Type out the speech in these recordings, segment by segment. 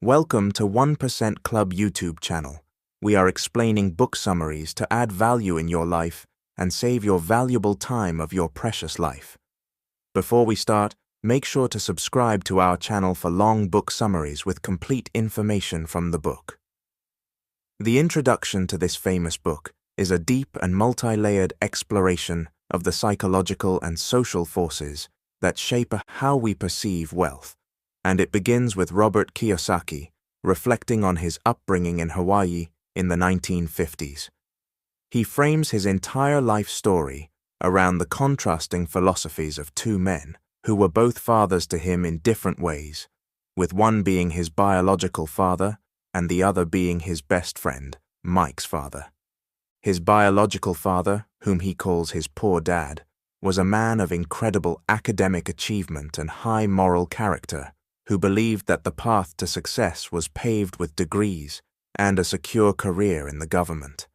Welcome to 1% Club YouTube channel. We are explaining book summaries to add value in your life and save your valuable time of your precious life. Before we start, make sure to subscribe to our channel for long book summaries with complete information from the book. The introduction to this famous book is a deep and multi-layered exploration of the psychological and social forces that shape how we perceive wealth, and it begins with Robert Kiyosaki reflecting on his upbringing in Hawaii in the 1950s. He frames his entire life story around the contrasting philosophies of two men who were both fathers to him in different ways, with one being his biological father and the other being his best friend, Mike's father. His biological father, whom he calls his poor dad, was a man of incredible academic achievement and high moral character who believed that the path to success was paved with degrees and a secure career in the government.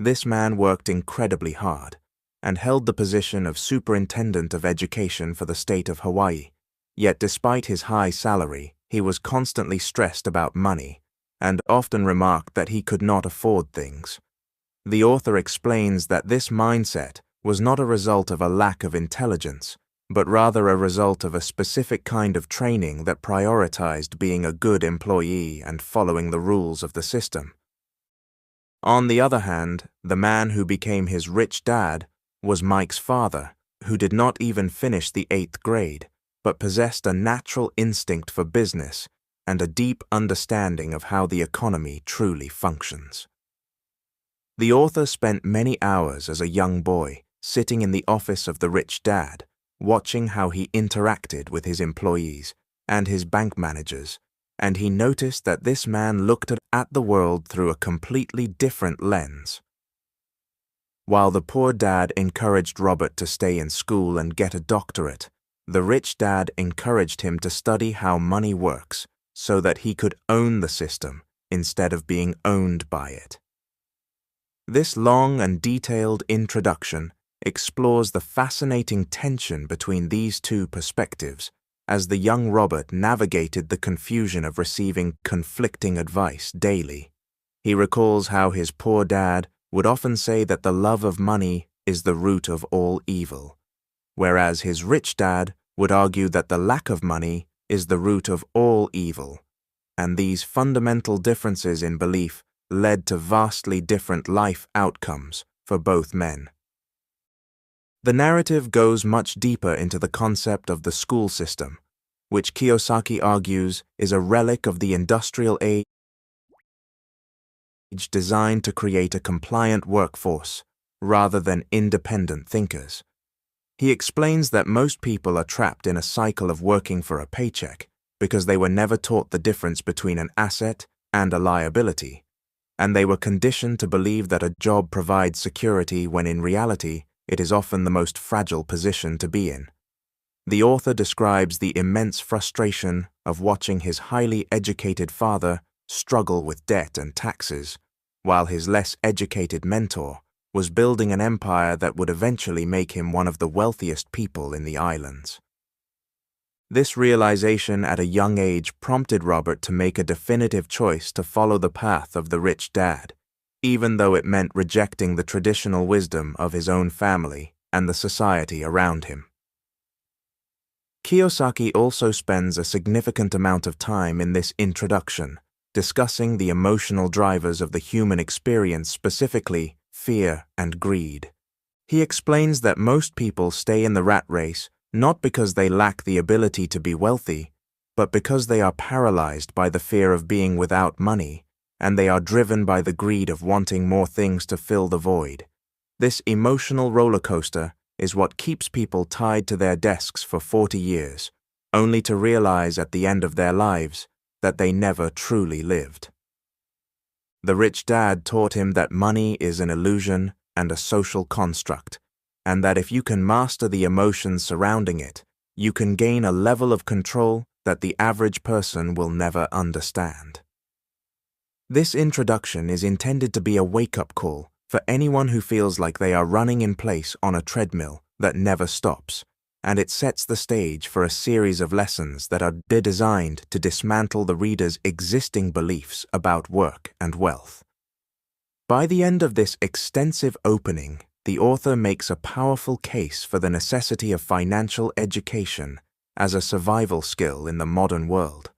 This man worked incredibly hard and held the position of superintendent of education for the state of Hawaii. Yet despite his high salary, he was constantly stressed about money and often remarked that he could not afford things. The author explains that this mindset was not a result of a lack of intelligence, but rather a result of a specific kind of training that prioritized being a good employee and following the rules of the system. On the other hand, the man who became his rich dad was Mike's father, who did not even finish the 8th grade, but possessed a natural instinct for business and a deep understanding of how the economy truly functions. The author spent many hours as a young boy sitting in the office of the rich dad, watching how he interacted with his employees and his bank managers, and he noticed that this man looked at the world through a completely different lens. While the poor dad encouraged Robert to stay in school and get a doctorate, the rich dad encouraged him to study how money works so that he could own the system instead of being owned by it. This long and detailed introduction explores the fascinating tension between these two perspectives as the young Robert navigated the confusion of receiving conflicting advice daily. He recalls how his poor dad would often say that the love of money is the root of all evil, whereas his rich dad would argue that the lack of money is the root of all evil, and these fundamental differences in belief led to vastly different life outcomes for both men. The narrative goes much deeper into the concept of the school system, which Kiyosaki argues is a relic of the industrial age designed to create a compliant workforce rather than independent thinkers. He explains that most people are trapped in a cycle of working for a paycheck because they were never taught the difference between an asset and a liability, and they were conditioned to believe that a job provides security when in reality it is often the most fragile position to be in. The author describes the immense frustration of watching his highly educated father struggle with debt and taxes, while his less educated mentor was building an empire that would eventually make him one of the wealthiest people in the islands. This realization at a young age prompted Robert to make a definitive choice to follow the path of the rich dad, even though it meant rejecting the traditional wisdom of his own family and the society around him. Kiyosaki also spends a significant amount of time in this introduction discussing the emotional drivers of the human experience, specifically fear and greed. He explains that most people stay in the rat race not because they lack the ability to be wealthy, but because they are paralyzed by the fear of being without money, and they are driven by the greed of wanting more things to fill the void. This emotional roller coaster is what keeps people tied to their desks for 40 years, only to realize at the end of their lives that they never truly lived. The rich dad taught him that money is an illusion and a social construct, and that if you can master the emotions surrounding it, you can gain a level of control that the average person will never understand. This introduction is intended to be a wake-up call for anyone who feels like they are running in place on a treadmill that never stops, and it sets the stage for a series of lessons that are designed to dismantle the reader's existing beliefs about work and wealth. By the end of this extensive opening, the author makes a powerful case for the necessity of financial education as a survival skill in the modern world.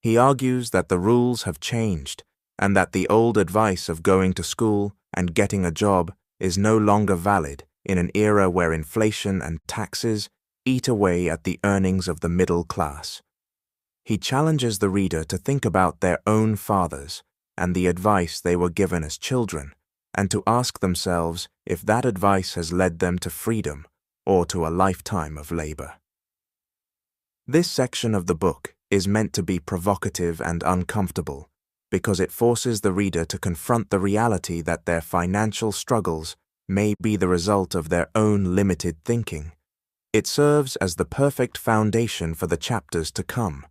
He argues that the rules have changed and that the old advice of going to school and getting a job is no longer valid in an era where inflation and taxes eat away at the earnings of the middle class. He challenges the reader to think about their own fathers and the advice they were given as children, and to ask themselves if that advice has led them to freedom or to a lifetime of labor. This section of the book is meant to be provocative and uncomfortable because it forces the reader to confront the reality that their financial struggles may be the result of their own limited thinking. It serves as the perfect foundation for the chapters to come,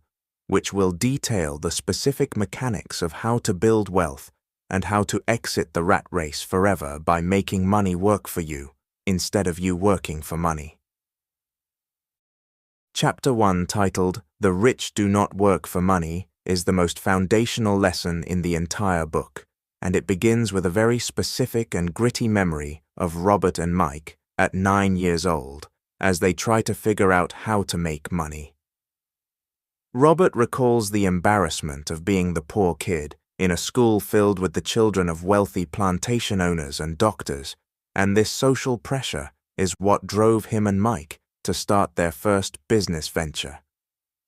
which will detail the specific mechanics of how to build wealth and how to exit the rat race forever by making money work for you instead of you working for money. Chapter 1, titled "The Rich Do Not Work for Money," is the most foundational lesson in the entire book, and it begins with a very specific and gritty memory of Robert and Mike at 9 years old, as they try to figure out how to make money. Robert recalls the embarrassment of being the poor kid in a school filled with the children of wealthy plantation owners and doctors, and this social pressure is what drove him and Mike to start their first business venture.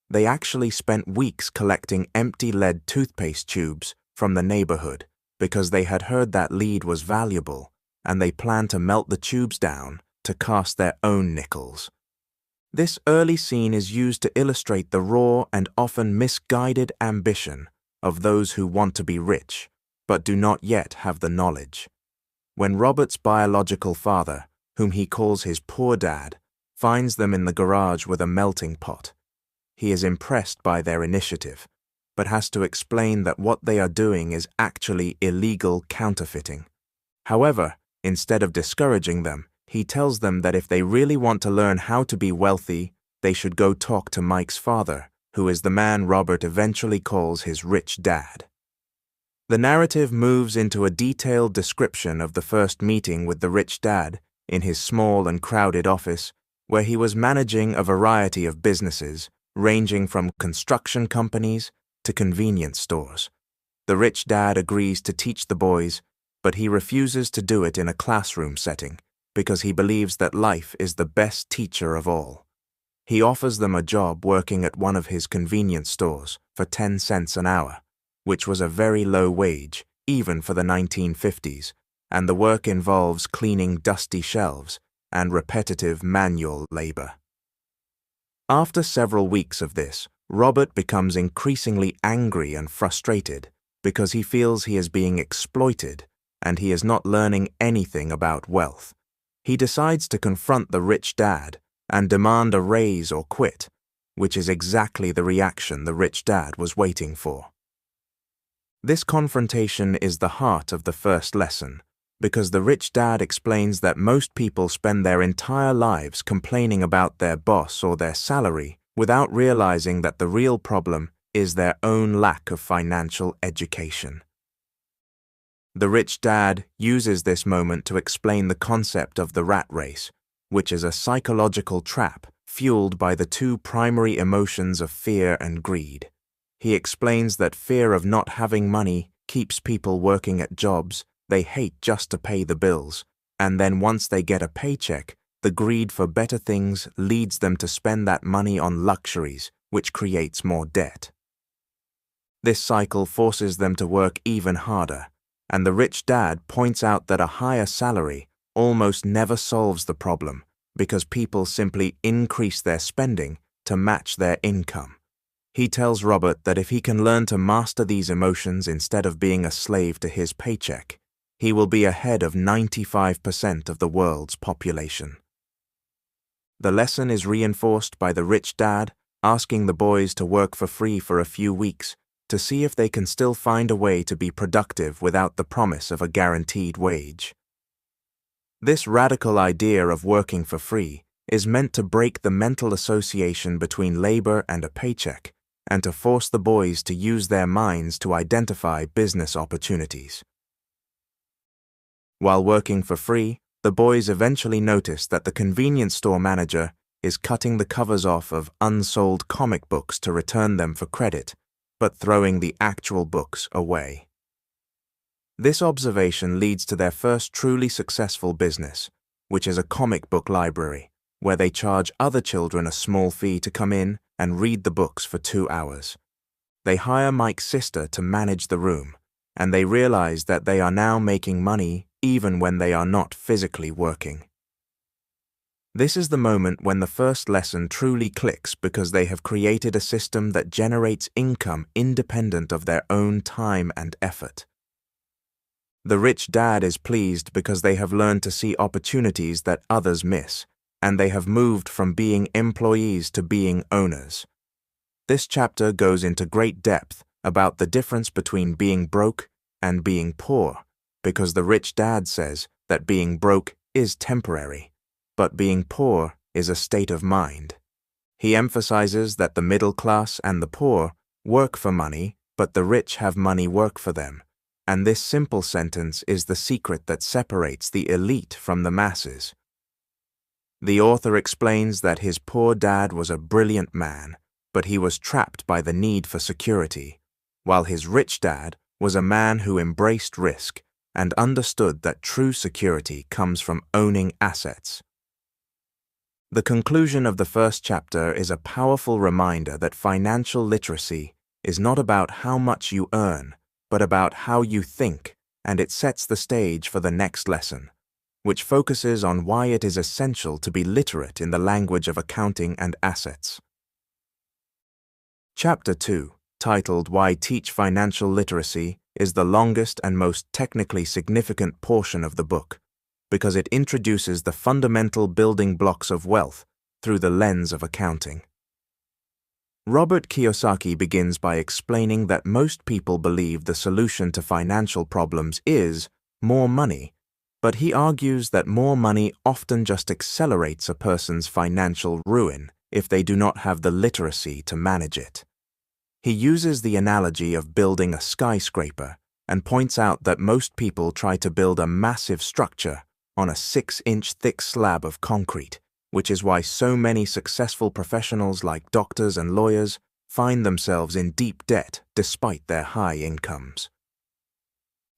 They actually spent weeks collecting empty lead toothpaste tubes from the neighborhood because they had heard that lead was valuable, and they planned to melt the tubes down to cast their own nickels. This early scene is used to illustrate the raw and often misguided ambition of those who want to be rich, but do not yet have the knowledge. When Robert's biological father, whom he calls his poor dad, finds them in the garage with a melting pot, he is impressed by their initiative, but has to explain that what they are doing is actually illegal counterfeiting. However, instead of discouraging them, he tells them that if they really want to learn how to be wealthy, they should go talk to Mike's father, who is the man Robert eventually calls his rich dad. The narrative moves into a detailed description of the first meeting with the rich dad in his small and crowded office, where he was managing a variety of businesses, ranging from construction companies to convenience stores. The rich dad agrees to teach the boys, but he refuses to do it in a classroom setting because he believes that life is the best teacher of all. He offers them a job working at one of his convenience stores for 10 cents an hour, which was a very low wage, even for the 1950s, and the work involves cleaning dusty shelves and repetitive manual labor. After several weeks of this, Robert becomes increasingly angry and frustrated because he feels he is being exploited and he is not learning anything about wealth. He decides to confront the rich dad and demand a raise or quit, which is exactly the reaction the rich dad was waiting for. This confrontation is the heart of the first lesson, because the rich dad explains that most people spend their entire lives complaining about their boss or their salary without realizing that the real problem is their own lack of financial education. The rich dad uses this moment to explain the concept of the rat race, which is a psychological trap fueled by the two primary emotions of fear and greed. He explains that fear of not having money keeps people working at jobs they hate just to pay the bills, and then once they get a paycheck, the greed for better things leads them to spend that money on luxuries, which creates more debt. This cycle forces them to work even harder, and the rich dad points out that a higher salary almost never solves the problem because people simply increase their spending to match their income. He tells Robert that if he can learn to master these emotions instead of being a slave to his paycheck, he will be ahead of 95% of the world's population. The lesson is reinforced by the rich dad asking the boys to work for free for a few weeks to see if they can still find a way to be productive without the promise of a guaranteed wage. This radical idea of working for free is meant to break the mental association between labor and a paycheck and to force the boys to use their minds to identify business opportunities. While working for free, the boys eventually notice that the convenience store manager is cutting the covers off of unsold comic books to return them for credit, but throwing the actual books away. This observation leads to their first truly successful business, which is a comic book library, where they charge other children a small fee to come in and read the books for 2 hours. They hire Mike's sister to manage the room, and they realize that they are now making money even when they are not physically working. This is the moment when the first lesson truly clicks because they have created a system that generates income independent of their own time and effort. The rich dad is pleased because they have learned to see opportunities that others miss, and they have moved from being employees to being owners. This chapter goes into great depth about the difference between being broke and being poor, because the rich dad says that being broke is temporary, but being poor is a state of mind. He emphasizes that the middle class and the poor work for money, but the rich have money work for them, and this simple sentence is the secret that separates the elite from the masses. The author explains that his poor dad was a brilliant man, but he was trapped by the need for security, while his rich dad was a man who embraced risk and understood that true security comes from owning assets. The conclusion of the first chapter is a powerful reminder that financial literacy is not about how much you earn, but about how you think, and it sets the stage for the next lesson, which focuses on why it is essential to be literate in the language of accounting and assets. Chapter 2, titled Why Teach Financial Literacy, is the longest and most technically significant portion of the book, because it introduces the fundamental building blocks of wealth through the lens of accounting. Robert Kiyosaki begins by explaining that most people believe the solution to financial problems is more money, but he argues that more money often just accelerates a person's financial ruin if they do not have the literacy to manage it. He uses the analogy of building a skyscraper and points out that most people try to build a massive structure on a 6-inch thick slab of concrete, which is why so many successful professionals like doctors and lawyers find themselves in deep debt despite their high incomes.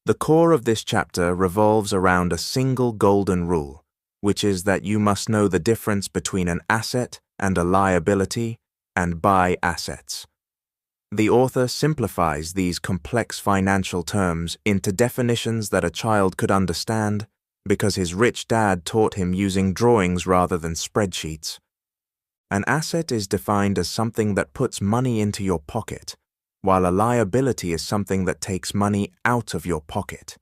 The core of this chapter revolves around a single golden rule, which is that you must know the difference between an asset and a liability and buy assets. The author simplifies these complex financial terms into definitions that a child could understand because his rich dad taught him using drawings rather than spreadsheets. An asset is defined as something that puts money into your pocket, while a liability is something that takes money out of your pocket.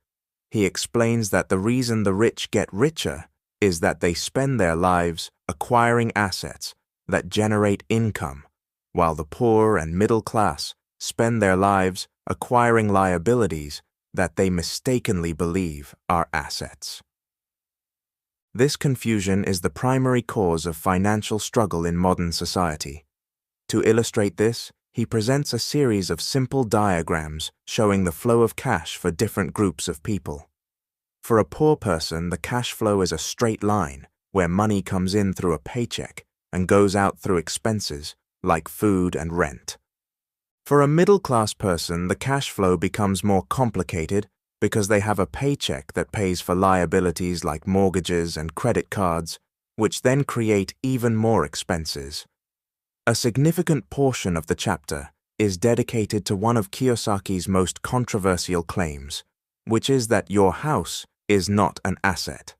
He explains that the reason the rich get richer is that they spend their lives acquiring assets that generate income, while the poor and middle class spend their lives acquiring liabilities that they mistakenly believe are assets. This confusion is the primary cause of financial struggle in modern society. To illustrate this, he presents a series of simple diagrams showing the flow of cash for different groups of people. For a poor person, the cash flow is a straight line where money comes in through a paycheck and goes out through expenses like food and rent. For a middle-class person, the cash flow becomes more complicated because they have a paycheck that pays for liabilities like mortgages and credit cards, which then create even more expenses. A significant portion of the chapter is dedicated to one of Kiyosaki's most controversial claims, which is that your house is not an asset.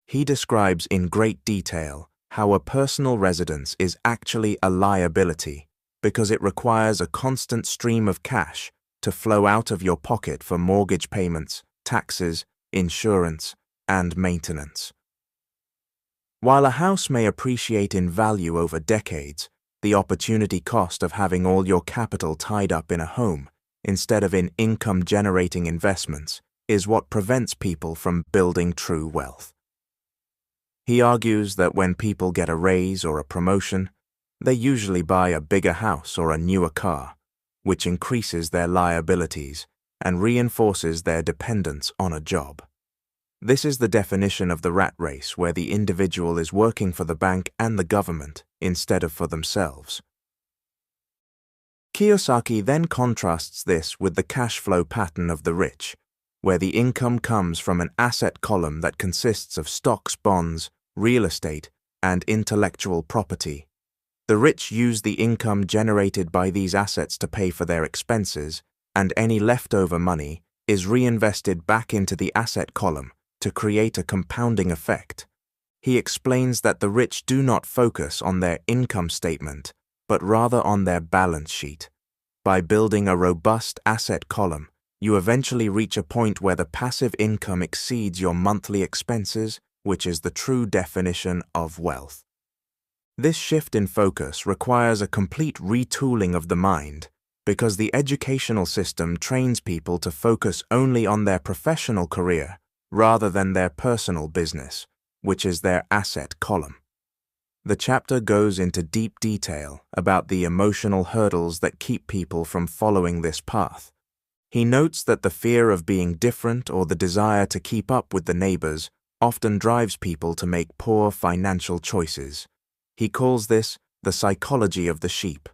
He describes in great detail how a personal residence is actually a liability because it requires a constant stream of cash to flow out of your pocket for mortgage payments, taxes, insurance, and maintenance. While a house may appreciate in value over decades, the opportunity cost of having all your capital tied up in a home instead of in income-generating investments is what prevents people from building true wealth. He argues that when people get a raise or a promotion, they usually buy a bigger house or a newer car, which increases their liabilities and reinforces their dependence on a job. This is the definition of the rat race, where the individual is working for the bank and the government instead of for themselves. Kiyosaki then contrasts this with the cash flow pattern of the rich, where the income comes from an asset column that consists of stocks, bonds, real estate, and intellectual property. The rich use the income generated by these assets to pay for their expenses, and any leftover money is reinvested back into the asset column to create a compounding effect. He explains that the rich do not focus on their income statement, but rather on their balance sheet. By building a robust asset column, you eventually reach a point where the passive income exceeds your monthly expenses, which is the true definition of wealth. This shift in focus requires a complete retooling of the mind, because the educational system trains people to focus only on their professional career rather than their personal business, which is their asset column. The chapter goes into deep detail about the emotional hurdles that keep people from following this path. He notes that the fear of being different or the desire to keep up with the neighbors often drives people to make poor financial choices. He calls this the psychology of the sheep,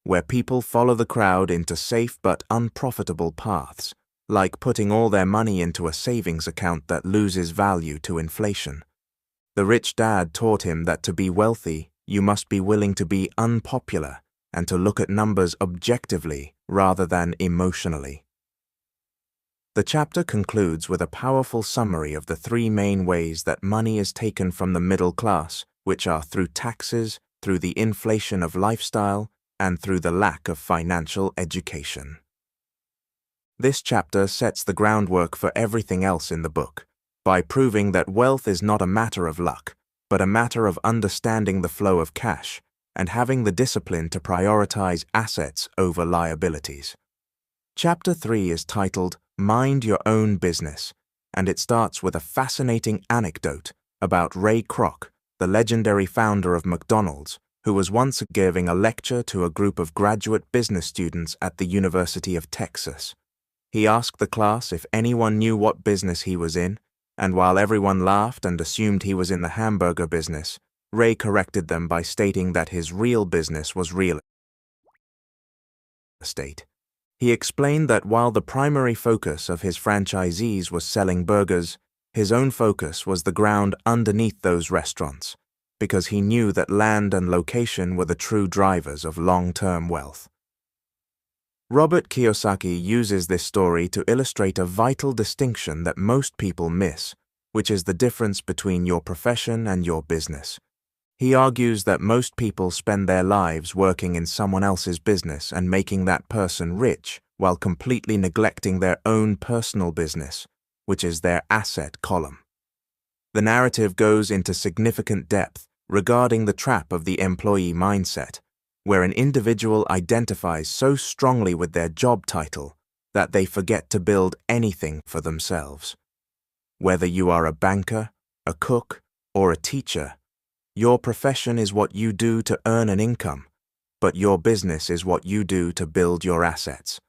where people follow the crowd into safe but unprofitable paths, like putting all their money into a savings account that loses value to inflation. The rich dad taught him that to be wealthy, you must be willing to be unpopular and to look at numbers objectively rather than emotionally. The chapter concludes with a powerful summary of the three main ways that money is taken from the middle class, which are through taxes, through the inflation of lifestyle, and through the lack of financial education. This chapter sets the groundwork for everything else in the book, by proving that wealth is not a matter of luck, but a matter of understanding the flow of cash and having the discipline to prioritize assets over liabilities. Chapter 3 is titled Mind Your Own Business, and it starts with a fascinating anecdote about Ray Kroc, the legendary founder of McDonald's, who was once giving a lecture to a group of graduate business students at the University of Texas. He asked the class if anyone knew what business he was in, and while everyone laughed and assumed he was in the hamburger business, Ray corrected them by stating that his real business was real estate. He explained that while the primary focus of his franchisees was selling burgers, his own focus was the ground underneath those restaurants, because he knew that land and location were the true drivers of long-term wealth. Robert Kiyosaki uses this story to illustrate a vital distinction that most people miss, which is the difference between your profession and your business. He argues that most people spend their lives working in someone else's business and making that person rich, while completely neglecting their own personal business, which is their asset column. The narrative goes into significant depth regarding the trap of the employee mindset, where an individual identifies so strongly with their job title that they forget to build anything for themselves. Whether you are a banker, a cook, or a teacher, your profession is what you do to earn an income, but your business is what you do to build your assets.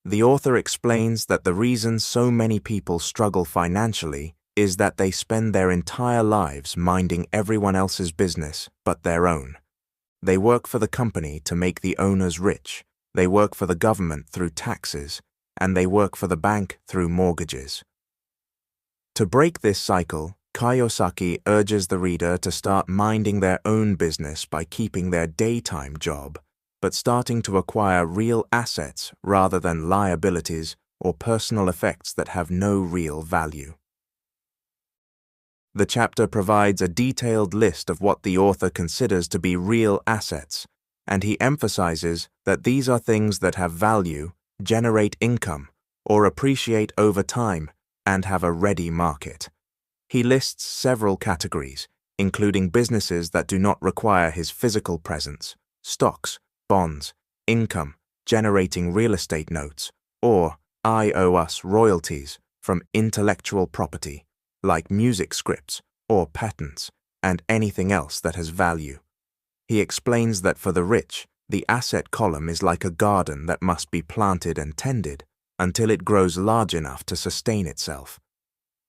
The author explains that the reason so many people struggle financially is that they spend their entire lives minding everyone else's business but their own. They work for the company to make the owners rich, they work for the government through taxes, and they work for the bank through mortgages. To break this cycle, Kiyosaki urges the reader to start minding their own business by keeping their daytime job, but starting to acquire real assets rather than liabilities or personal effects that have no real value. The chapter provides a detailed list of what the author considers to be real assets, and he emphasizes that these are things that have value, generate income, or appreciate over time, and have a ready market. He lists several categories, including businesses that do not require his physical presence, stocks, bonds, income, generating real estate notes, or IOUs royalties from intellectual property, like music scripts or patents, and anything else that has value. He explains that for the rich, the asset column is like a garden that must be planted and tended until it grows large enough to sustain itself.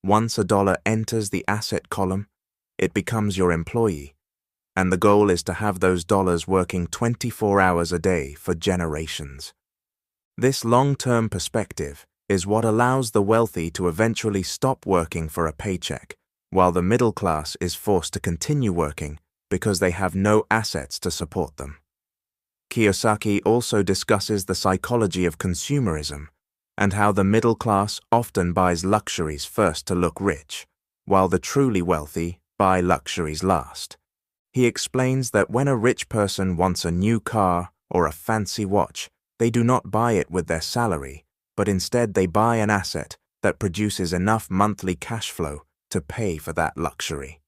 Once a dollar enters the asset column, it becomes your employee, and the goal is to have those dollars working 24 hours a day for generations. This long-term perspective is what allows the wealthy to eventually stop working for a paycheck, while the middle class is forced to continue working because they have no assets to support them. Kiyosaki also discusses the psychology of consumerism and how the middle class often buys luxuries first to look rich, while the truly wealthy buy luxuries last. He explains that when a rich person wants a new car or a fancy watch, they do not buy it with their salary, but instead they buy an asset that produces enough monthly cash flow to pay for that luxury.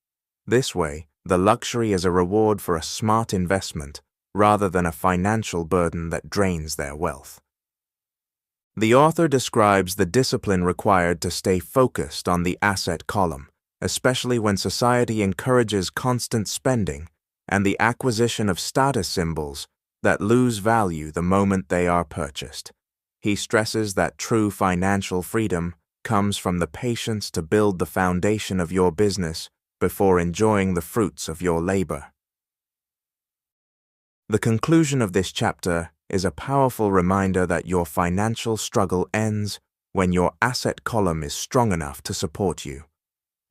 This way, the luxury is a reward for a smart investment rather than a financial burden that drains their wealth. The author describes the discipline required to stay focused on the asset column, especially when society encourages constant spending and the acquisition of status symbols that lose value the moment they are purchased. He stresses that true financial freedom comes from the patience to build the foundation of your business before enjoying the fruits of your labor. The conclusion of this chapter is a powerful reminder that your financial struggle ends when your asset column is strong enough to support you.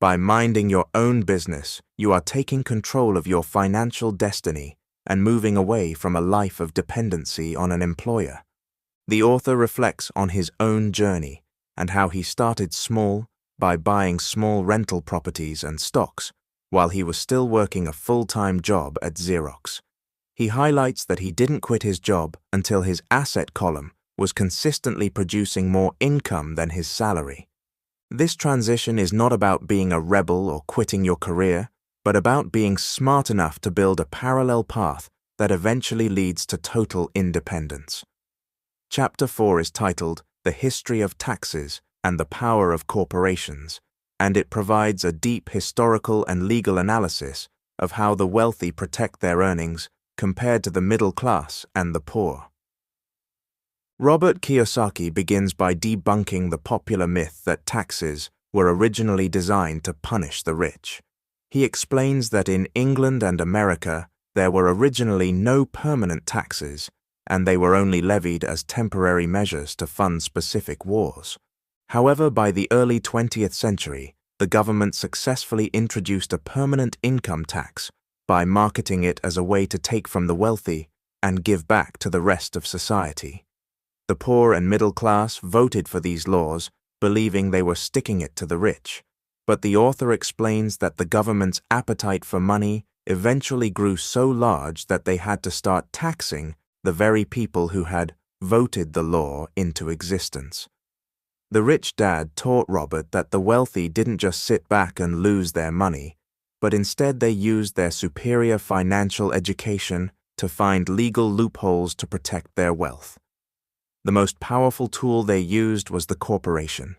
By minding your own business, you are taking control of your financial destiny and moving away from a life of dependency on an employer. The author reflects on his own journey and how he started small by buying small rental properties and stocks while he was still working a full-time job at Xerox. He highlights that he didn't quit his job until his asset column was consistently producing more income than his salary. This transition is not about being a rebel or quitting your career, but about being smart enough to build a parallel path that eventually leads to total independence. Chapter 4 is titled The History of Taxes and the Power of Corporations, and it provides a deep historical and legal analysis of how the wealthy protect their earnings compared to the middle class and the poor. Robert Kiyosaki begins by debunking the popular myth that taxes were originally designed to punish the rich. He explains that in England and America, there were originally no permanent taxes, and they were only levied as temporary measures to fund specific wars. However, by the early 20th century, the government successfully introduced a permanent income tax by marketing it as a way to take from the wealthy and give back to the rest of society. The poor and middle class voted for these laws, believing they were sticking it to the rich, but the author explains that the government's appetite for money eventually grew so large that they had to start taxing the very people who had voted the law into existence. The rich dad taught Robert that the wealthy didn't just sit back and lose their money, but instead they used their superior financial education to find legal loopholes to protect their wealth. The most powerful tool they used was the corporation.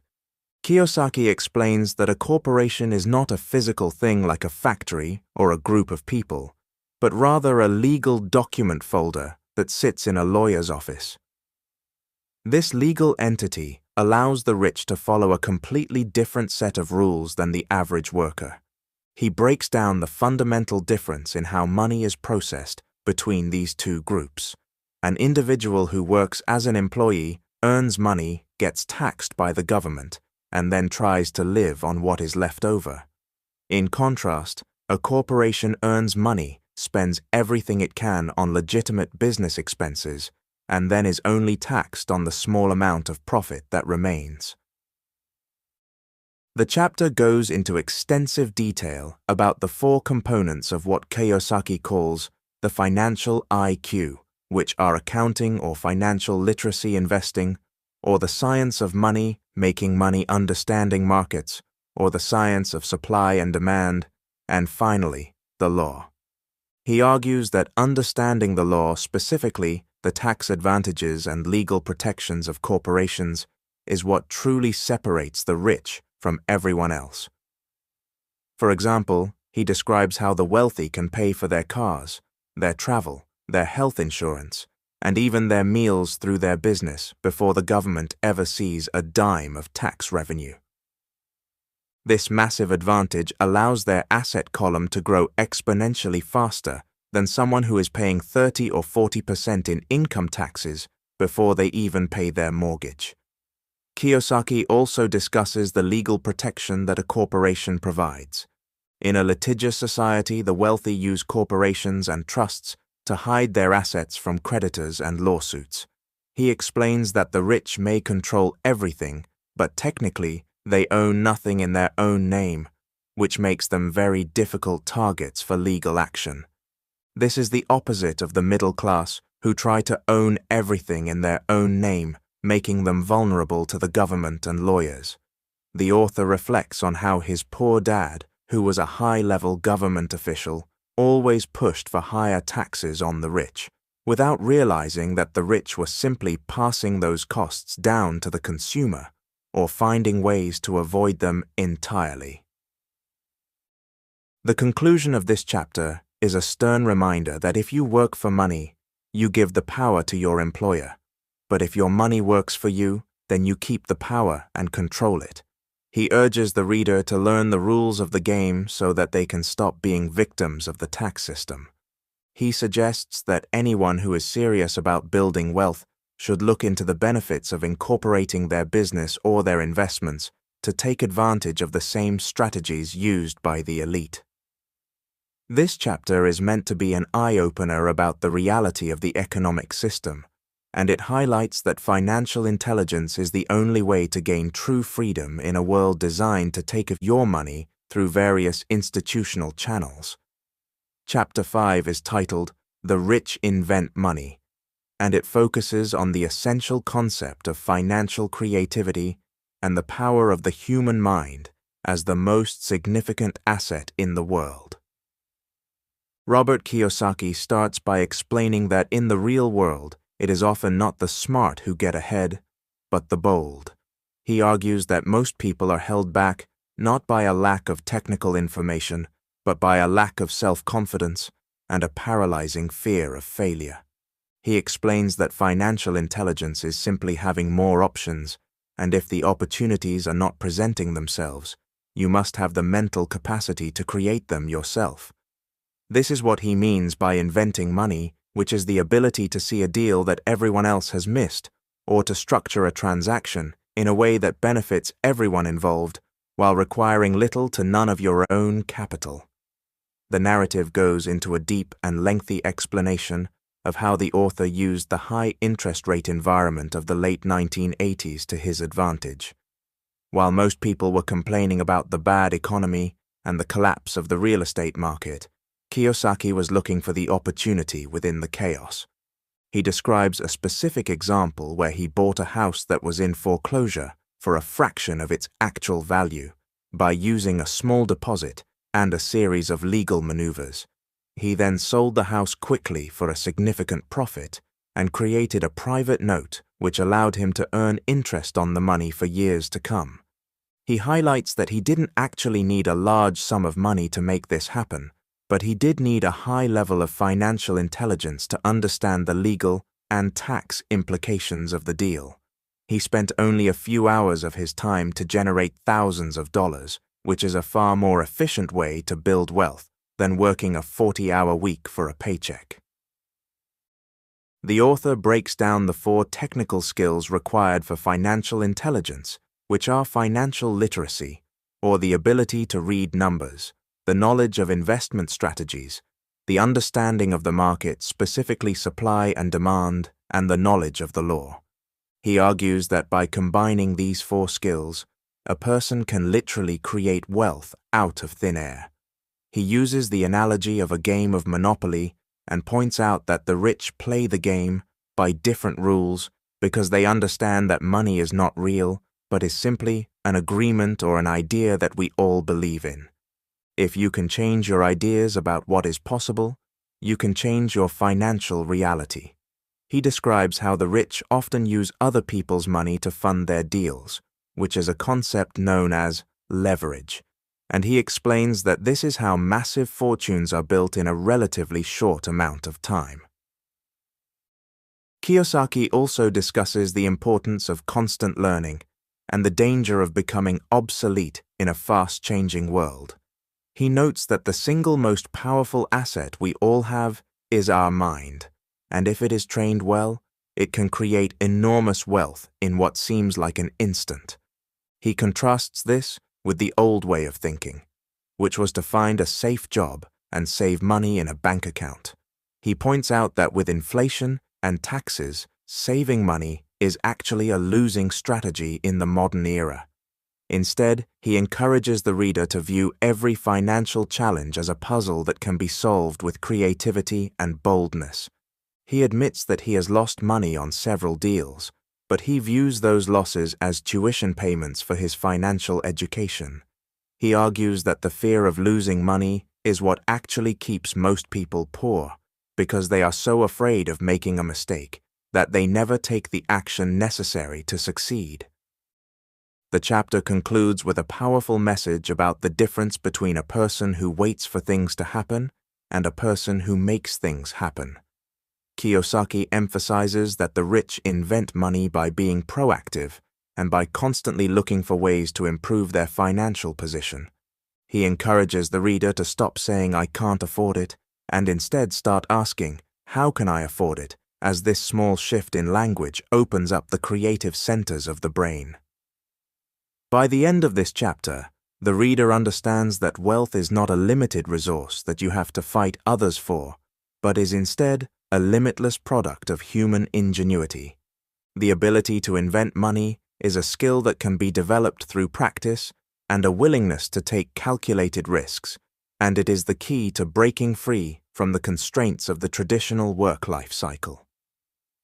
Kiyosaki explains that a corporation is not a physical thing like a factory or a group of people, but rather a legal document folder that sits in a lawyer's office. This legal entity allows the rich to follow a completely different set of rules than the average worker. He breaks down the fundamental difference in how money is processed between these two groups. An individual who works as an employee, earns money, gets taxed by the government, and then tries to live on what is left over. In contrast, a corporation earns money, spends everything it can on legitimate business expenses, and then is only taxed on the small amount of profit that remains. The chapter goes into extensive detail about the 4 components of what Kiyosaki calls the financial IQ, which are accounting or financial literacy investing, or the science of money, making money, understanding markets, or the science of supply and demand, and finally, the law. He argues that understanding the law, specifically the tax advantages and legal protections of corporations, is what truly separates the rich from everyone else. For example, He describes how the wealthy can pay for their cars, their travel, their health insurance, and even their meals through their business before the government ever sees a dime of tax revenue. This massive advantage allows their asset column to grow exponentially faster than someone who is paying 30 or 40% in income taxes before they even pay their mortgage. Kiyosaki also discusses the legal protection that a corporation provides. In a litigious society, the wealthy use corporations and trusts to hide their assets from creditors and lawsuits. He explains that the rich may control everything, but technically, they own nothing in their own name, which makes them very difficult targets for legal action. This is the opposite of the middle class, who try to own everything in their own name, making them vulnerable to the government and lawyers. The author reflects on how his poor dad, who was a high-level government official, always pushed for higher taxes on the rich, without realizing that the rich were simply passing those costs down to the consumer or finding ways to avoid them entirely. The conclusion of this chapter is a stern reminder that if you work for money, you give the power to your employer. But if your money works for you, then you keep the power and control it. He urges the reader to learn the rules of the game so that they can stop being victims of the tax system. He suggests that anyone who is serious about building wealth should look into the benefits of incorporating their business or their investments to take advantage of the same strategies used by the elite. This chapter is meant to be an eye-opener about the reality of the economic system, and it highlights that financial intelligence is the only way to gain true freedom in a world designed to take your money through various institutional channels. Chapter 5 is titled, "The Rich Invent Money," and it focuses on the essential concept of financial creativity and the power of the human mind as the most significant asset in the world. Robert Kiyosaki starts by explaining that in the real world, it is often not the smart who get ahead, but the bold. He argues that most people are held back not by a lack of technical information, but by a lack of self-confidence and a paralyzing fear of failure. He explains that financial intelligence is simply having more options, and if the opportunities are not presenting themselves, you must have the mental capacity to create them yourself. This is what he means by inventing money, which is the ability to see a deal that everyone else has missed, or to structure a transaction in a way that benefits everyone involved while requiring little to none of your own capital. The narrative goes into a deep and lengthy explanation of how the author used the high interest rate environment of the late 1980s to his advantage. While most people were complaining about the bad economy and the collapse of the real estate market, Kiyosaki was looking for the opportunity within the chaos. He describes a specific example where he bought a house that was in foreclosure for a fraction of its actual value by using a small deposit and a series of legal maneuvers. He then sold the house quickly for a significant profit and created a private note which allowed him to earn interest on the money for years to come. He highlights that he didn't actually need a large sum of money to make this happen, but he did need a high level of financial intelligence to understand the legal and tax implications of the deal. He spent only a few hours of his time to generate thousands of dollars, which is a far more efficient way to build wealth than working a 40-hour week for a paycheck. The author breaks down the 4 technical skills required for financial intelligence, which are financial literacy, or the ability to read numbers, the knowledge of investment strategies, the understanding of the market, specifically supply and demand, and the knowledge of the law. He argues that by combining these 4 skills, a person can literally create wealth out of thin air. He uses the analogy of a game of Monopoly and points out that the rich play the game by different rules because they understand that money is not real, but is simply an agreement or an idea that we all believe in. If you can change your ideas about what is possible, you can change your financial reality. He describes how the rich often use other people's money to fund their deals, which is a concept known as leverage. and he explains that this is how massive fortunes are built in a relatively short amount of time. Kiyosaki also discusses the importance of constant learning and the danger of becoming obsolete in a fast-changing world. He notes that the single most powerful asset we all have is our mind, and if it is trained well, it can create enormous wealth in what seems like an instant. He contrasts this with the old way of thinking, which was to find a safe job and save money in a bank account. He points out that with inflation and taxes, saving money is actually a losing strategy in the modern era. Instead, he encourages the reader to view every financial challenge as a puzzle that can be solved with creativity and boldness. He admits that he has lost money on several deals, but he views those losses as tuition payments for his financial education. He argues that the fear of losing money is what actually keeps most people poor, because they are so afraid of making a mistake that they never take the action necessary to succeed. The chapter concludes with a powerful message about the difference between a person who waits for things to happen and a person who makes things happen. Kiyosaki emphasizes that the rich invent money by being proactive and by constantly looking for ways to improve their financial position. He encourages the reader to stop saying, "I can't afford it," and instead start asking, "How can I afford it?" as this small shift in language opens up the creative centers of the brain. By the end of this chapter, the reader understands that wealth is not a limited resource that you have to fight others for, but is instead a limitless product of human ingenuity. The ability to invent money is a skill that can be developed through practice and a willingness to take calculated risks, and it is the key to breaking free from the constraints of the traditional work-life cycle.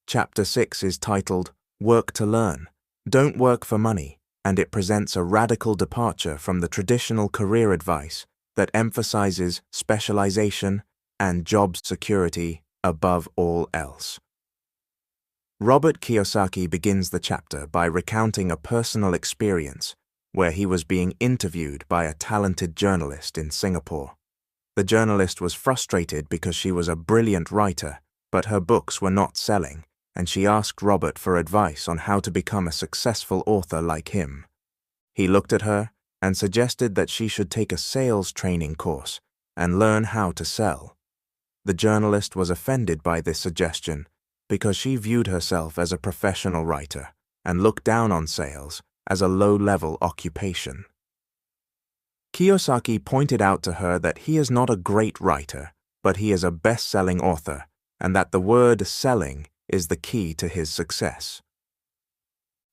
Chapter 6 is titled, Work to Learn, Don't Work for Money, and it presents a radical departure from the traditional career advice that emphasizes specialization and job security above all else. Robert Kiyosaki begins the chapter by recounting a personal experience where he was being interviewed by a talented journalist in Singapore. The journalist was frustrated because she was a brilliant writer, but her books were not selling, and she asked Robert for advice on how to become a successful author like him. He looked at her and suggested that she should take a sales training course and learn how to sell. The journalist was offended by this suggestion because she viewed herself as a professional writer and looked down on sales as a low-level occupation. Kiyosaki pointed out to her that he is not a great writer, but he is a best-selling author, and that the word selling is the key to his success.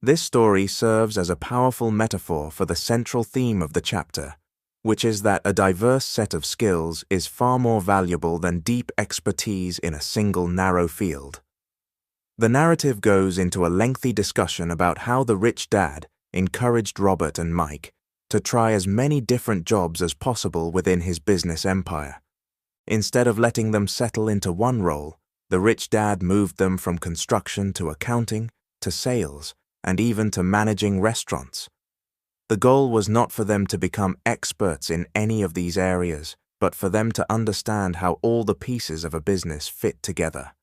This story serves as a powerful metaphor for the central theme of the chapter, which is that a diverse set of skills is far more valuable than deep expertise in a single narrow field. The narrative goes into a lengthy discussion about how the rich dad encouraged Robert and Mike to try as many different jobs as possible within his business empire. Instead of letting them settle into one role, the rich dad moved them from construction to accounting, to sales, and even to managing restaurants. The goal was not for them to become experts in any of these areas, but for them to understand how all the pieces of a business fit together.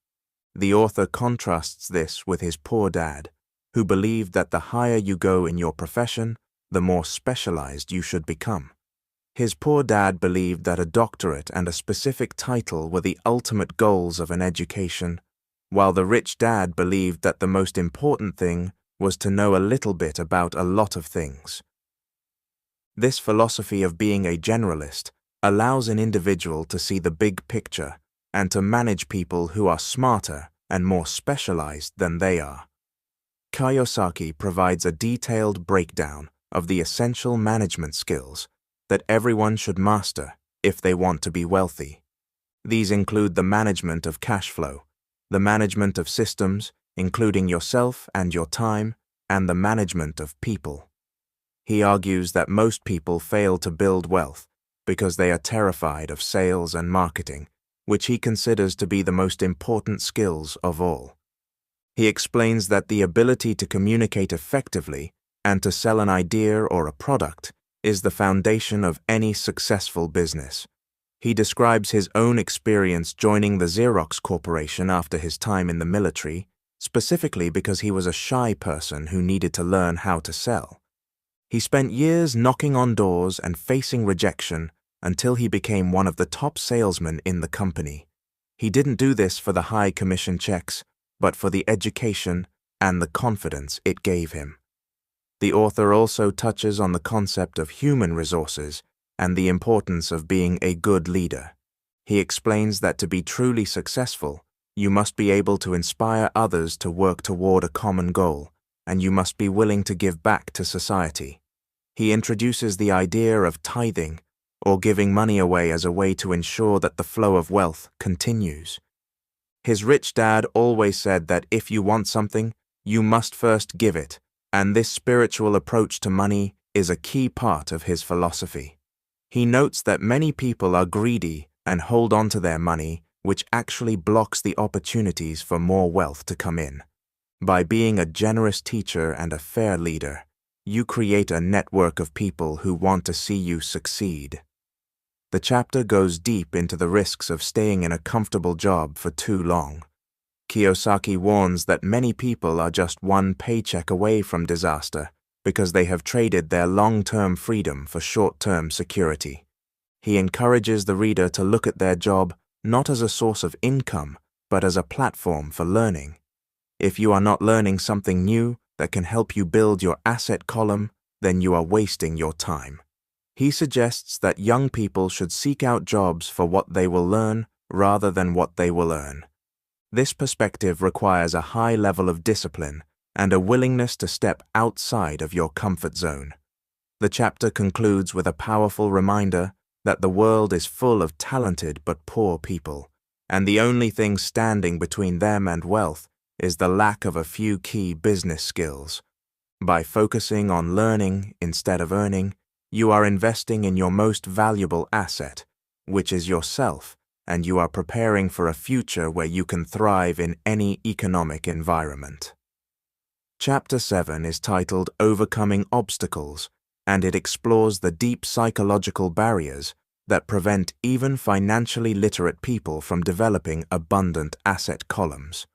The author contrasts this with his poor dad, who believed that the higher you go in your profession, the more specialized you should become. His poor dad believed that a doctorate and a specific title were the ultimate goals of an education, while the rich dad believed that the most important thing was to know a little bit about a lot of things. This philosophy of being a generalist allows an individual to see the big picture and to manage people who are smarter and more specialized than they are. Kiyosaki provides a detailed breakdown of the essential management skills that everyone should master if they want to be wealthy. These include the management of cash flow, the management of systems, including yourself and your time, and the management of people. He argues that most people fail to build wealth because they are terrified of sales and marketing, which he considers to be the most important skills of all. He explains that the ability to communicate effectively and to sell an idea or a product is the foundation of any successful business. He describes his own experience joining the Xerox Corporation after his time in the military, specifically because he was a shy person who needed to learn how to sell. He spent years knocking on doors and facing rejection until he became one of the top salesmen in the company. He didn't do this for the high commission checks, but for the education and the confidence it gave him. The author also touches on the concept of human resources and the importance of being a good leader. He explains that to be truly successful, you must be able to inspire others to work toward a common goal, and you must be willing to give back to society. He introduces the idea of tithing, or giving money away as a way to ensure that the flow of wealth continues. His rich dad always said that if you want something, you must first give it, and this spiritual approach to money is a key part of his philosophy. He notes that many people are greedy and hold on to their money, which actually blocks the opportunities for more wealth to come in. By being a generous teacher and a fair leader, you create a network of people who want to see you succeed. The chapter goes deep into the risks of staying in a comfortable job for too long. Kiyosaki warns that many people are just one paycheck away from disaster because they have traded their long-term freedom for short-term security. He encourages the reader to look at their job not as a source of income, but as a platform for learning. If you are not learning something new that can help you build your asset column, then you are wasting your time. He suggests that young people should seek out jobs for what they will learn rather than what they will earn. This perspective requires a high level of discipline and a willingness to step outside of your comfort zone. The chapter concludes with a powerful reminder that the world is full of talented but poor people, and the only thing standing between them and wealth is the lack of a few key business skills. By focusing on learning instead of earning, you are investing in your most valuable asset, which is yourself, and you are preparing for a future where you can thrive in any economic environment. Chapter 7 is titled Overcoming Obstacles, and it explores the deep psychological barriers that prevent even financially literate people from developing abundant asset columns.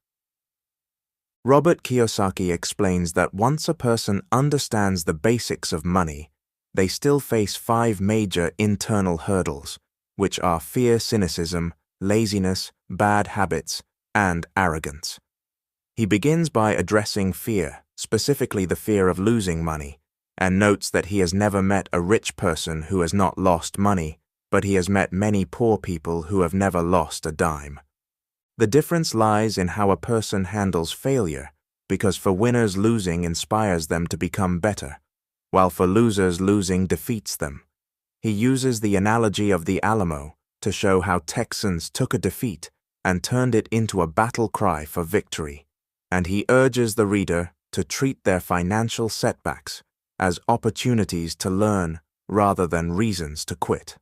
Robert Kiyosaki explains that once a person understands the basics of money, they still face 5 major internal hurdles, which are fear, cynicism, laziness, bad habits, and arrogance. He begins by addressing fear, specifically the fear of losing money, and notes that he has never met a rich person who has not lost money, but he has met many poor people who have never lost a dime. The difference lies in how a person handles failure, because for winners losing inspires them to become better, while for losers losing defeats them. He uses the analogy of the Alamo to show how Texans took a defeat and turned it into a battle cry for victory, and he urges the reader to treat their financial setbacks as opportunities to learn rather than reasons to quit.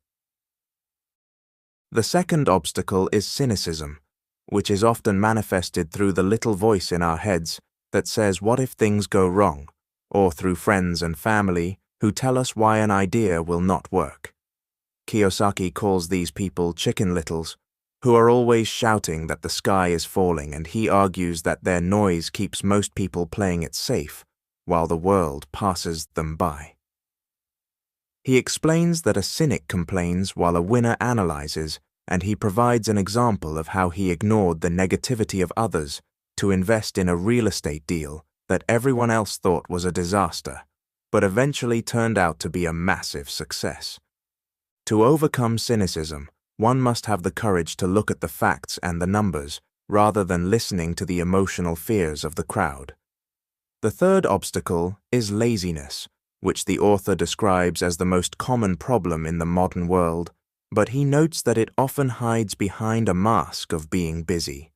The second obstacle is cynicism, which is often manifested through the little voice in our heads that says, "What if things go wrong?" or through friends and family who tell us why an idea will not work. Kiyosaki calls these people chicken littles, who are always shouting that the sky is falling, and he argues that their noise keeps most people playing it safe, while the world passes them by. He explains that a cynic complains while a winner analyzes, and he provides an example of how he ignored the negativity of others to invest in a real estate deal that everyone else thought was a disaster, but eventually turned out to be a massive success. To overcome cynicism, one must have the courage to look at the facts and the numbers, rather than listening to the emotional fears of the crowd. The third obstacle is laziness, which the author describes as the most common problem in the modern world, but he notes that it often hides behind a mask of being busy.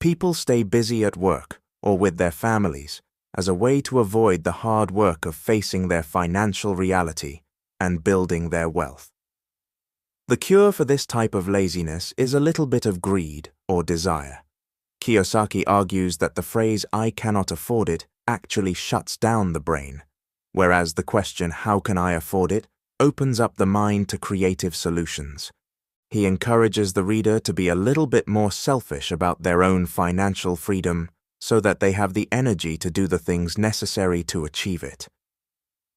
People stay busy at work or with their families as a way to avoid the hard work of facing their financial reality and building their wealth. The cure for this type of laziness is a little bit of greed or desire. Kiyosaki argues that the phrase "I cannot afford it" actually shuts down the brain. whereas the question, "How can I afford it?" opens up the mind to creative solutions. He encourages the reader to be a little bit more selfish about their own financial freedom so that they have the energy to do the things necessary to achieve it.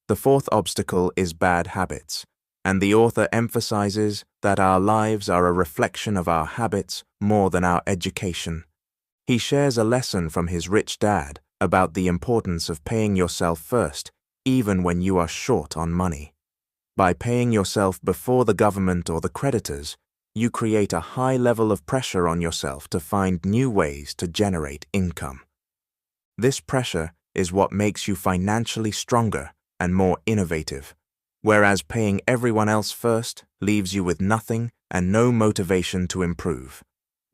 The fourth obstacle is bad habits, and the author emphasizes that our lives are a reflection of our habits more than our education. He shares a lesson from his rich dad about the importance of paying yourself first, even when you are short on money. By paying yourself before the government or the creditors, you create a high level of pressure on yourself to find new ways to generate income. This pressure is what makes you financially stronger and more innovative, whereas paying everyone else first leaves you with nothing and no motivation to improve.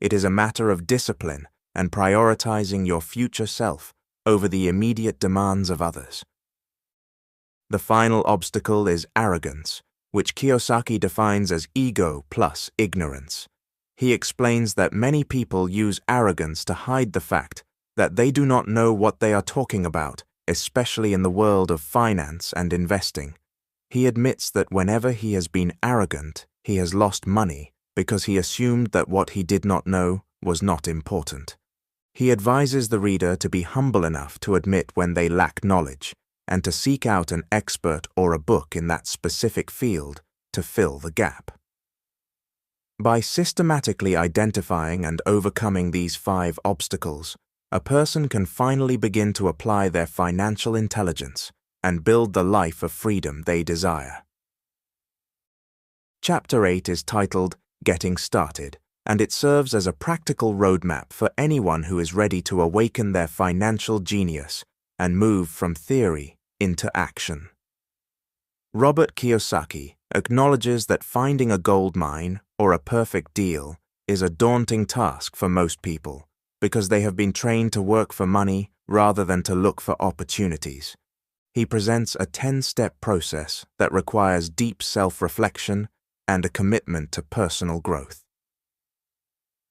It is a matter of discipline and prioritizing your future self over the immediate demands of others. The final obstacle is arrogance, which Kiyosaki defines as ego plus ignorance. He explains that many people use arrogance to hide the fact that they do not know what they are talking about, especially in the world of finance and investing. He admits that whenever he has been arrogant, he has lost money because he assumed that what he did not know was not important. He advises the reader to be humble enough to admit when they lack knowledge, and to seek out an expert or a book in that specific field to fill the gap. By systematically identifying and overcoming these 5 obstacles, a person can finally begin to apply their financial intelligence and build the life of freedom they desire. Chapter 8 is titled Getting Started, and it serves as a practical roadmap for anyone who is ready to awaken their financial genius and move from theory into action. Robert Kiyosaki acknowledges that finding a gold mine or a perfect deal is a daunting task for most people because they have been trained to work for money rather than to look for opportunities. He presents a 10-step process that requires deep self-reflection and a commitment to personal growth.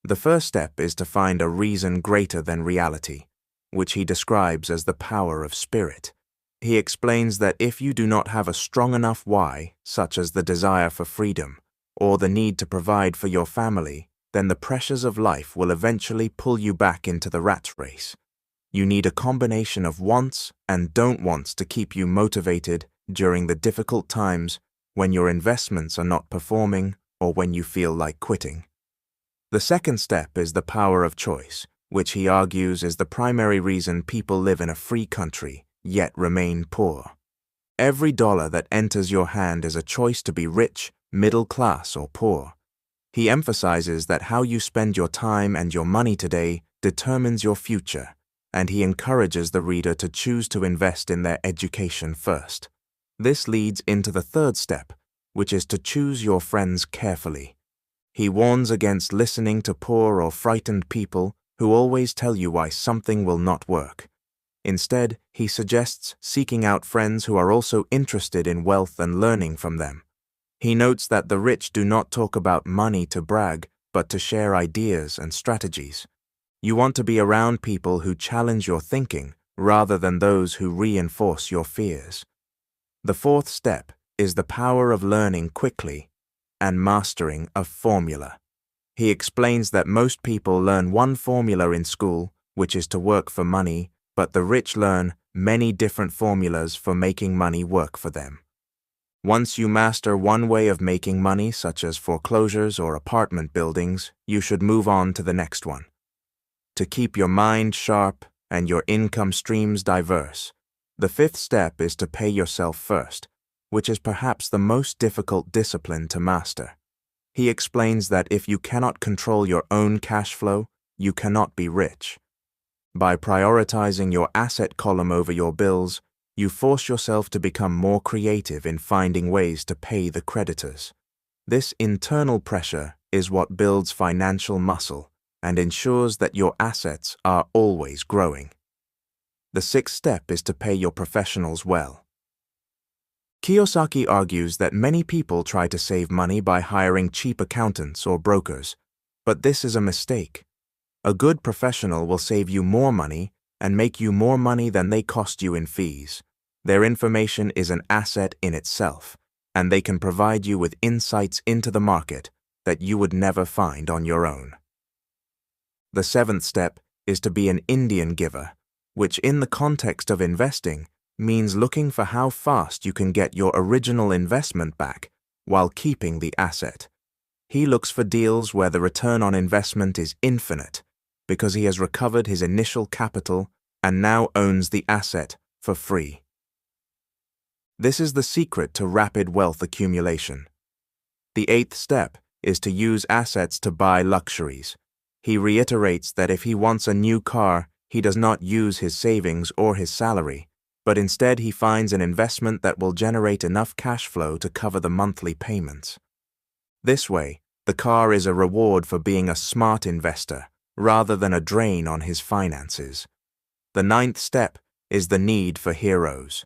The first step is to find a reason greater than reality, which he describes as the power of spirit. He explains that if you do not have a strong enough why, such as the desire for freedom or the need to provide for your family, then the pressures of life will eventually pull you back into the rat race. You need a combination of wants and don't wants to keep you motivated during the difficult times when your investments are not performing or when you feel like quitting. The second step is the power of choice, which he argues is the primary reason people live in a free country, yet remain poor. Every dollar that enters your hand is a choice to be rich, middle class, or poor. He emphasizes that how you spend your time and your money today determines your future, and he encourages the reader to choose to invest in their education first. This leads into the third step, which is to choose your friends carefully. He warns against listening to poor or frightened people who always tell you why something will not work. Instead, he suggests seeking out friends who are also interested in wealth and learning from them. He notes that the rich do not talk about money to brag, but to share ideas and strategies. You want to be around people who challenge your thinking rather than those who reinforce your fears. The fourth step is the power of learning quickly and mastering a formula. He explains that most people learn one formula in school, which is to work for money, but the rich learn many different formulas for making money work for them. Once you master one way of making money, such as foreclosures or apartment buildings, you should move on to the next one. To keep your mind sharp and your income streams diverse, the fifth step is to pay yourself first, which is perhaps the most difficult discipline to master. He explains that if you cannot control your own cash flow, you cannot be rich. By prioritizing your asset column over your bills, you force yourself to become more creative in finding ways to pay the creditors. This internal pressure is what builds financial muscle and ensures that your assets are always growing. The sixth step is to pay your professionals well. Kiyosaki argues that many people try to save money by hiring cheap accountants or brokers, but this is a mistake. A good professional will save you more money and make you more money than they cost you in fees. Their information is an asset in itself, and they can provide you with insights into the market that you would never find on your own. The seventh step is to be an Indian giver, which in the context of investing means looking for how fast you can get your original investment back while keeping the asset. He looks for deals where the return on investment is infinite because he has recovered his initial capital and now owns the asset for free. This is the secret to rapid wealth accumulation. The eighth step is to use assets to buy luxuries. He reiterates that if he wants a new car, he does not use his savings or his salary, but instead he finds an investment that will generate enough cash flow to cover the monthly payments. This way, the car is a reward for being a smart investor rather than a drain on his finances. The ninth step is the need for heroes.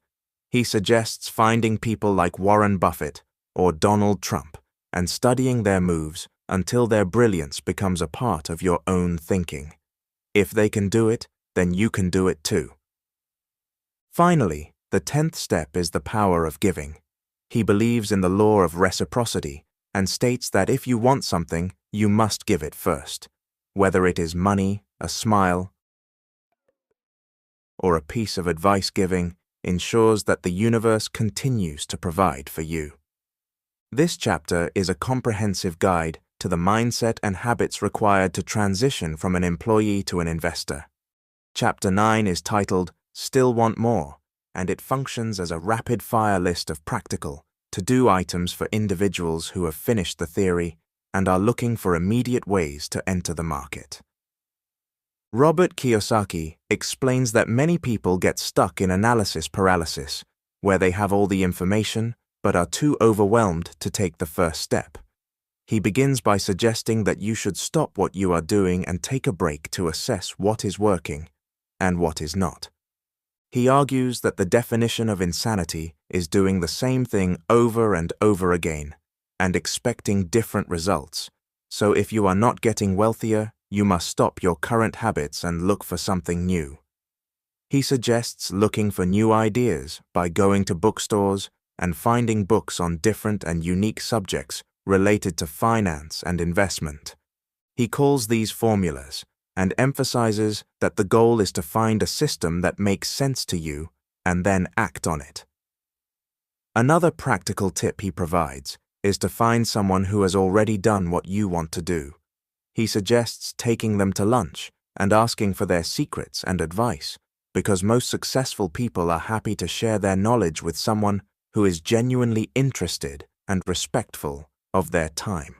He suggests finding people like Warren Buffett or Donald Trump and studying their moves until their brilliance becomes a part of your own thinking. If they can do it, then you can do it too. Finally, the 10th step is the power of giving. He believes in the law of reciprocity and states that if you want something, you must give it first, whether it is money, a smile, or a piece of advice. Giving ensures that the universe continues to provide for you. This chapter is a comprehensive guide to the mindset and habits required to transition from an employee to an investor. Chapter 9 is titled Still Want More, and it functions as a rapid-fire list of practical, to-do items for individuals who have finished the theory and are looking for immediate ways to enter the market. Robert Kiyosaki explains that many people get stuck in analysis paralysis, where they have all the information but are too overwhelmed to take the first step. He begins by suggesting that you should stop what you are doing and take a break to assess what is working and what is not. He argues that the definition of insanity is doing the same thing over and over again and expecting different results. So if you are not getting wealthier, you must stop your current habits and look for something new. He suggests looking for new ideas by going to bookstores and finding books on different and unique subjects related to finance and investment. He calls these formulas and emphasizes that the goal is to find a system that makes sense to you and then act on it. Another practical tip he provides is to find someone who has already done what you want to do. He suggests taking them to lunch and asking for their secrets and advice, because most successful people are happy to share their knowledge with someone who is genuinely interested and respectful of their time.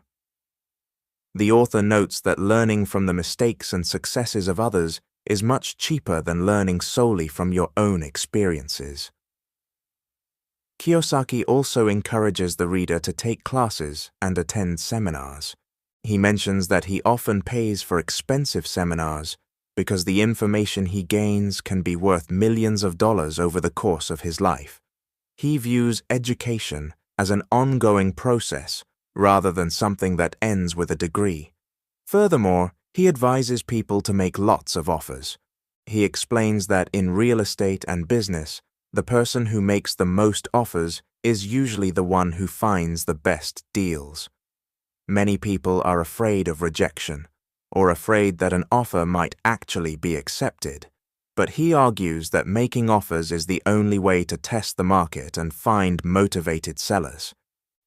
The author notes that learning from the mistakes and successes of others is much cheaper than learning solely from your own experiences. Kiyosaki also encourages the reader to take classes and attend seminars. He mentions that he often pays for expensive seminars because the information he gains can be worth millions of dollars over the course of his life. He views education as an ongoing process rather than something that ends with a degree. Furthermore, he advises people to make lots of offers. He explains that in real estate and business, the person who makes the most offers is usually the one who finds the best deals. Many people are afraid of rejection, or afraid that an offer might actually be accepted, but he argues that making offers is the only way to test the market and find motivated sellers.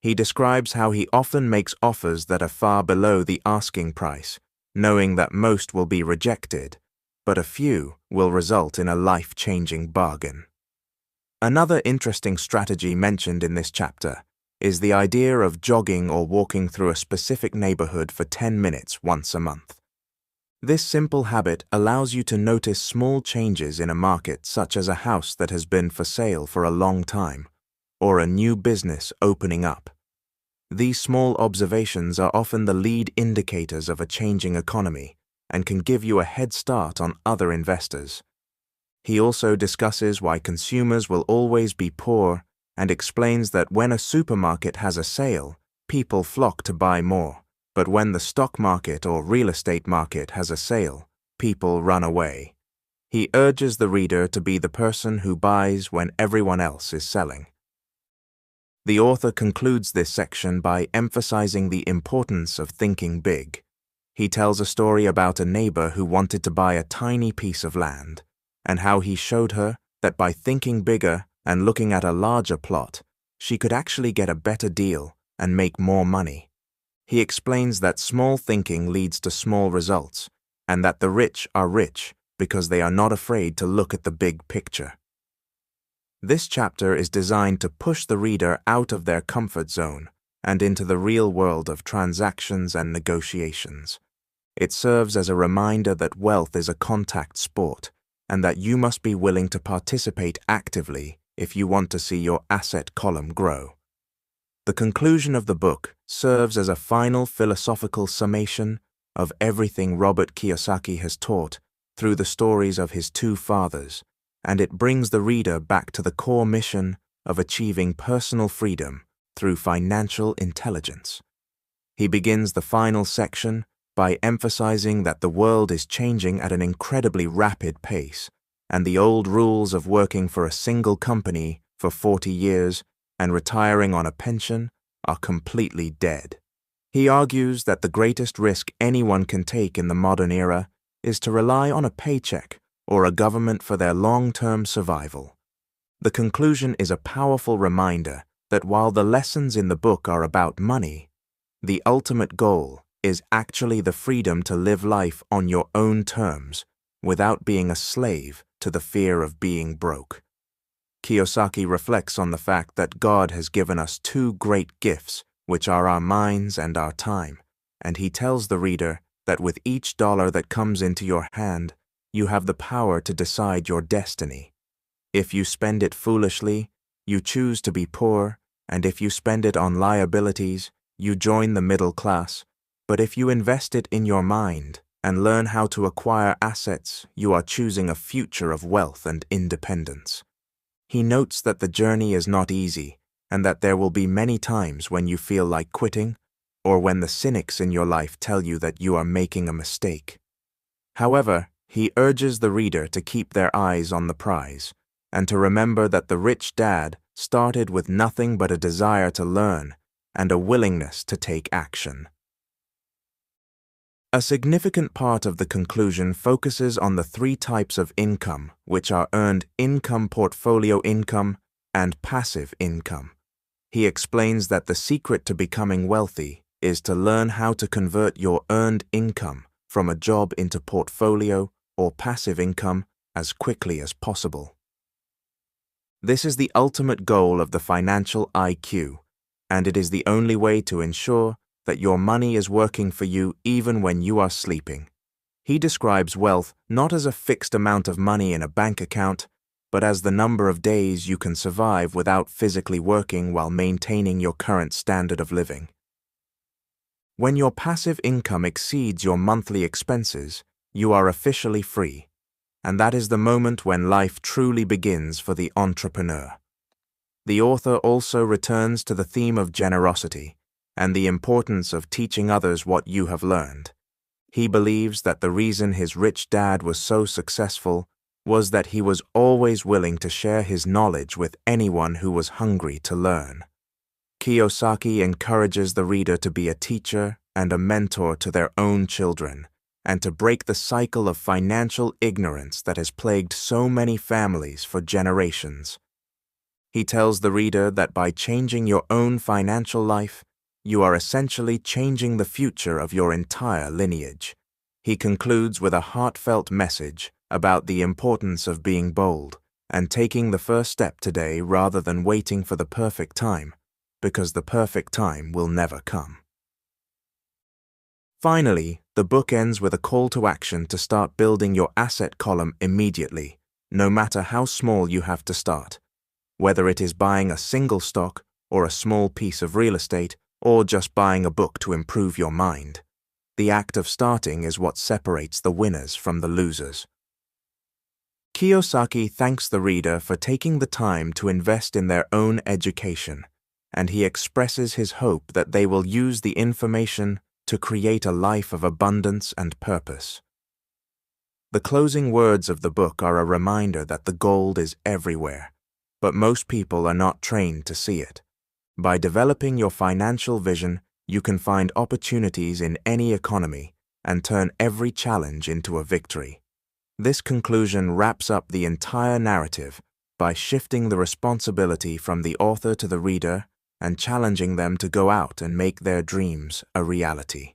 He describes how he often makes offers that are far below the asking price, knowing that most will be rejected, but a few will result in a life-changing bargain. Another interesting strategy mentioned in this chapter is the idea of jogging or walking through a specific neighborhood for 10 minutes once a month. This simple habit allows you to notice small changes in a market, such as a house that has been for sale for a long time, or a new business opening up. These small observations are often the lead indicators of a changing economy and can give you a head start on other investors. He also discusses why consumers will always be poor and explains that when a supermarket has a sale, people flock to buy more, but when the stock market or real estate market has a sale, people run away. He urges the reader to be the person who buys when everyone else is selling. The author concludes this section by emphasizing the importance of thinking big. He tells a story about a neighbor who wanted to buy a tiny piece of land, and how he showed her that by thinking bigger and looking at a larger plot, she could actually get a better deal and make more money. He explains that small thinking leads to small results, and that the rich are rich because they are not afraid to look at the big picture. This chapter is designed to push the reader out of their comfort zone and into the real world of transactions and negotiations. It serves as a reminder that wealth is a contact sport, and that you must be willing to participate actively if you want to see your asset column grow. The conclusion of the book serves as a final philosophical summation of everything Robert Kiyosaki has taught through the stories of his two fathers, and it brings the reader back to the core mission of achieving personal freedom through financial intelligence. He begins the final section by emphasizing that the world is changing at an incredibly rapid pace, and the old rules of working for a single company for 40 years and retiring on a pension are completely dead. He argues that the greatest risk anyone can take in the modern era is to rely on a paycheck or a government for their long-term survival. The conclusion is a powerful reminder that while the lessons in the book are about money, the ultimate goal is actually the freedom to live life on your own terms without being a slave to the fear of being broke. Kiyosaki reflects on the fact that God has given us two great gifts, which are our minds and our time, and he tells the reader that with each dollar that comes into your hand, you have the power to decide your destiny. If you spend it foolishly, you choose to be poor, and if you spend it on liabilities, you join the middle class. But if you invest it in your mind and learn how to acquire assets, you are choosing a future of wealth and independence. He notes that the journey is not easy, and that there will be many times when you feel like quitting, or when the cynics in your life tell you that you are making a mistake. However, he urges the reader to keep their eyes on the prize, and to remember that the rich dad started with nothing but a desire to learn and a willingness to take action. A significant part of the conclusion focuses on the three types of income, which are earned income, portfolio income, and passive income. He explains that the secret to becoming wealthy is to learn how to convert your earned income from a job into portfolio or passive income as quickly as possible. This is the ultimate goal of the financial IQ, and it is the only way to ensure that your money is working for you even when you are sleeping. He describes wealth not as a fixed amount of money in a bank account, but as the number of days you can survive without physically working while maintaining your current standard of living. When your passive income exceeds your monthly expenses, you are officially free, and that is the moment when life truly begins for the entrepreneur. The author also returns to the theme of generosity and the importance of teaching others what you have learned. He believes that the reason his rich dad was so successful was that he was always willing to share his knowledge with anyone who was hungry to learn. Kiyosaki encourages the reader to be a teacher and a mentor to their own children, and to break the cycle of financial ignorance that has plagued so many families for generations. He tells the reader that by changing your own financial life, you are essentially changing the future of your entire lineage. He concludes with a heartfelt message about the importance of being bold and taking the first step today rather than waiting for the perfect time, because the perfect time will never come. Finally, the book ends with a call to action to start building your asset column immediately, no matter how small you have to start. Whether it is buying a single stock or a small piece of real estate, or just buying a book to improve your mind, the act of starting is what separates the winners from the losers. Kiyosaki thanks the reader for taking the time to invest in their own education, and he expresses his hope that they will use the information to create a life of abundance and purpose. The closing words of the book are a reminder that the gold is everywhere, but most people are not trained to see it. By developing your financial vision, you can find opportunities in any economy and turn every challenge into a victory. This conclusion wraps up the entire narrative by shifting the responsibility from the author to the reader and challenging them to go out and make their dreams a reality.